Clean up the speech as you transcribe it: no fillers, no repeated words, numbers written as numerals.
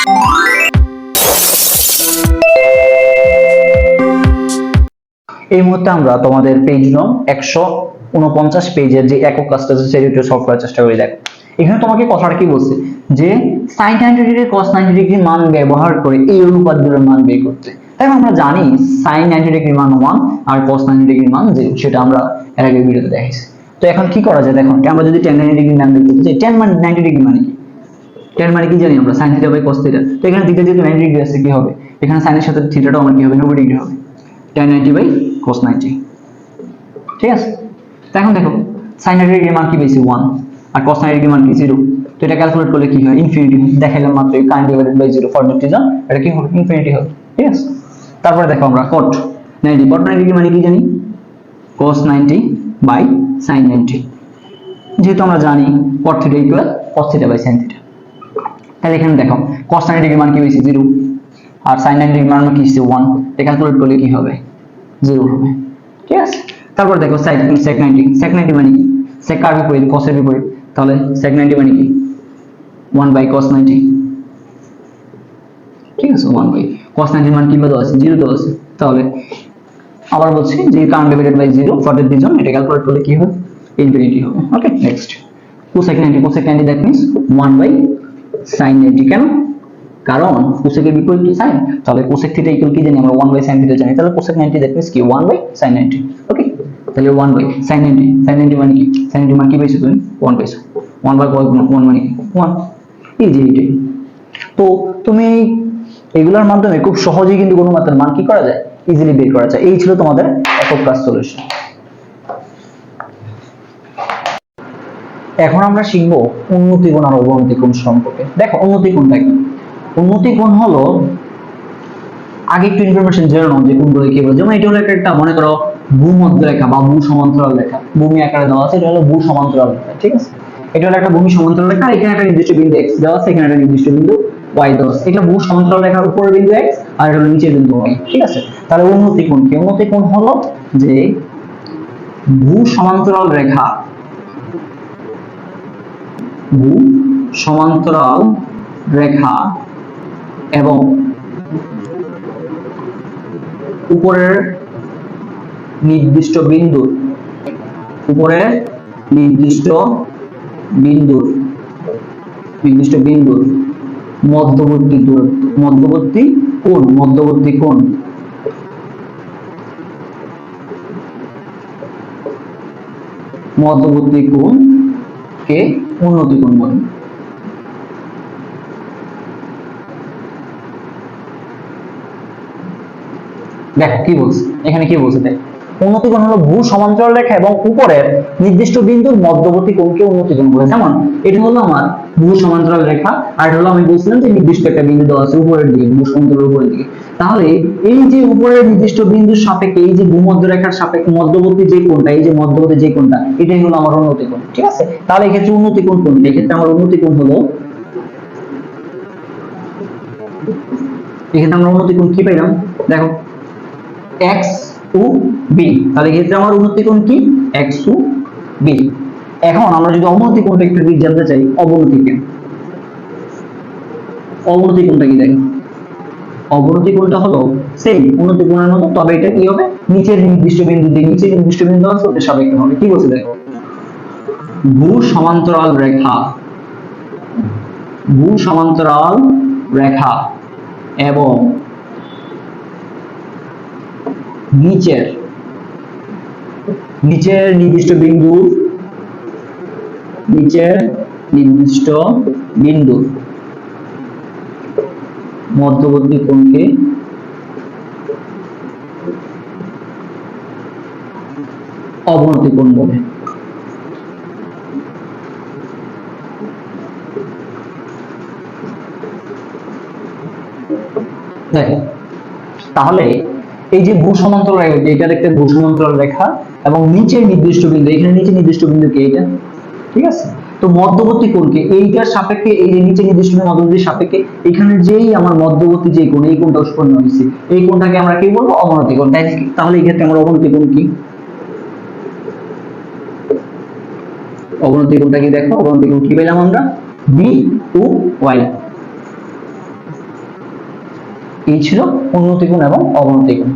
এই মুহূর্তে আমরা তোমাদের পেজ নং 149 পেজের যে একক কাজটা আছে সেটা সলভ করার চেষ্টা করি। দেখো এখানে তোমাকে কথাটা কি বলছে যে sin 90 ডিগ্রি cos 90 ডিগ্রি মান ব্যবহার করে এই অনুপাতগুলোর মান বের করতে। তাই আমরা জানি sin 90 ডিগ্রি মান 1 আর cos 90 ডিগ্রি মান 0, সেটা আমরা এর আগের ভিডিওতে দেখাইছি। তো এখন কি করা যায় দেখো, আমরা যদি tan 90 ডিগ্রি মান বের করতে চাই, tan 90 ডিগ্রি মানে কি, tan মানে কি জানি আমরা sin theta by cos theta. তো এখানে থিটা যেহেতু 90 ডিগ্রি আছে কি হবে, এখানে sin এর সাথে থিটাটাও আমার কি হবে 90 ডিগ্রি হবে, tan 90 বাই cos 90। ঠিক আছে, তো এখন দেখো sin 90 ডিগ্রি মান কি পেয়েছি 1 আর cos 90 ডিগ্রি মান কি 0। তো এটা ক্যালকুলেট করলে কি হয় ইনফিনিটি, দেখাইলাম মাত্র tan divided by 0 for that reason এটা কি হবে ইনফিনিটি হবে। ঠিক আছে, তারপরে দেখো আমরা cot 90 ডিগ্রি মানে কি জানি cos 90 বাই sin 90, যেহেতু আমরা জানি cot theta equal cos theta by sin theta. তাহলে এখানে দেখো cos 90 ডিগ্রি মান কি হয়েছে 0 আর sin 90 ডিগ্রি মান কি হচ্ছে 1, এটা ক্যালকুলেট করলে কি হবে 0 হবে। ঠিক আছে, তারপর দেখো sec 90 মানে কি, sec কার বিপরীত cos এর বিপরীত, তাহলে sec 90 মানে কি 1 বাই cos 90। ঠিক আছে, 1 বাই cos 90 মান কি দেওয়া আছে 0 দেওয়া আছে, তাহলে আবার বলছি যে tan divided by 0 for that reason এটা ক্যালকুলেট করলে কি হবে ইনফিনিটি হবে। Okay, next cosec 90 that means 1 by sin 90। কেন, কারণ cosec এর বিপরীত কি sin, তাহলে cosec থিটা ইকুয়াল কি জানি আমরা 1 বাই sin থিটা জানি, তাহলে cosec 90 দ্যাট মিন্স কি 1 বাই sin 90। ওকে, তাহলে 1 বাই sin 90 মানে কি, sin 90 মান কি পাইছো তুমি 1 পাইছো, 1 বাই 1 মানে কি 1, এই যে এইটাই। তো তুমি এগুলোর মাধ্যমে খুব সহজেই কিন্তু কোনো মাত্রার মান কি করা যায় ইজিলি বের করা যায়। এই ছিল তোমাদের একক কাজ সলিউশন। এখন আমরা শিখব উন্নতি কোণ আর অবনতি কোণ সম্পর্কে। দেখো উন্নতি কোণটা কি, উন্নতি কোণ হলো, আগে একটু ইনফরমেশন জেনে নাও যে কোণগুলো কি বলে। যেমন এটা হলো একটা মনে করো ভূমধ্য রেখা বা ভূ সমান্তরাল রেখা, ভূমি আকারে দেওয়া আছে, এটা হলো ভূ সমান্তরাল রেখা। ঠিক আছে, এটা হলো একটা ভূমি সমান্তরাল রেখা, এখানে একটা নির্দিষ্ট বিন্দু x দেওয়া আছে, এখানে একটা নির্দিষ্ট বিন্দু y দেওয়া আছে। এটা ভূ সমান্তরাল রেখার উপরের বিন্দু x আর এটা হলো নিচের বিন্দু y। ঠিক আছে, তাহলে উন্নতি কোণ কি, উন্নতি কোণ হলো যে ভূ সমান্তরাল রেখা, ভূ সমান্তরাল রেখা এবং উপরের নির্দিষ্ট বিন্দুর মধ্যবর্তী দূরত্ব, মধ্যবর্তী কোণ কে উন্নতি কোণ বলে। দেখো কি বলছে এখানে, কি বলছে দেখ, উন্নতি কোণ হলো ভূ সমান্তরাল রেখা এবং উপরের নির্দিষ্ট বিন্দুর মধ্যবর্তী কোণকে উন্নতি কোণ বলে। যেমন এটা হলো আমার ভূ সমান্তরাল রেখা আর এটা হলো আমি বলছিলাম যে নির্দিষ্ট একটা বিন্দু দেওয়া আছে উপরের দিকে, ভূ সমান্তরাল উপরের দিকে। তাহলে এই যে উপরের নির্দিষ্ট বিন্দুর সাপেক্ষে এই যে ভূমধ্য রেখার সাপেক্ষে মধ্যবর্তী যে কোণটা, এই যে মধ্যবর্তী যে কোণটা, এটাই হলো আমার উন্নতি কোণ। ঠিক আছে, তাহলে এক্ষেত্রে উন্নতি কোণ কোনটা, এক্ষেত্রে আমার উন্নতি কোণ হলো, এখানে আমরা উন্নতি কোণ কি পাইলাম দেখো x ও b, তাহলে এক্ষেত্রে আমার উন্নতি কোণ কি x ও b। এখন আমরা যদি অবনতি কোণটা একটু জানতে চাই, অবনতি কোণটা কি দেখো, অবনতি কোণটা হলো সেই উন্নতি কোণের মতো, তবে এটা কি হবে নিচের নির্দিষ্ট বিন্দু দিয়ে, নিচের নির্দিষ্ট বিন্দু আছে ওটা সাপেক্ষে হবে। কি বলছে দেখো, ভূ সমান্তরাল রেখা এবং নিচের নির্দিষ্ট বিন্দু মধ্যবর্তী কোণকে অবনতি কোণ বলে। দেখো তাহলে এই যে ভূ সমান্তরাল রেখা, এটা দেখতে ভূ সমান্তরাল রেখা এবং নিচের নির্দিষ্ট বিন্দু, এখানে নিচের নির্দিষ্ট বিন্দু কি এটা। ঠিক আছে, তো মধ্যবর্তী কোণকে এইটার সাপেক্ষে, এই যে নিচে নির্দিষ্ট মধ্যবর্তী সাপেক্ষে এখানে যেই আমার মধ্যবর্তী যে কোণ, এই কোণটা উৎপন্ন হয়েছে, এই কোণটাকে আমরা কি বলবো অবনতি কোণ। তাহলে এই ক্ষেত্রে আমরা অবনতি কোণ কি, অবনতি কোণটা কি দেখো, অবনতি কোণ কি পেলাম আমরা b ও y। এই ছিল উন্নতি গুণ এবং অবনতি গুণ।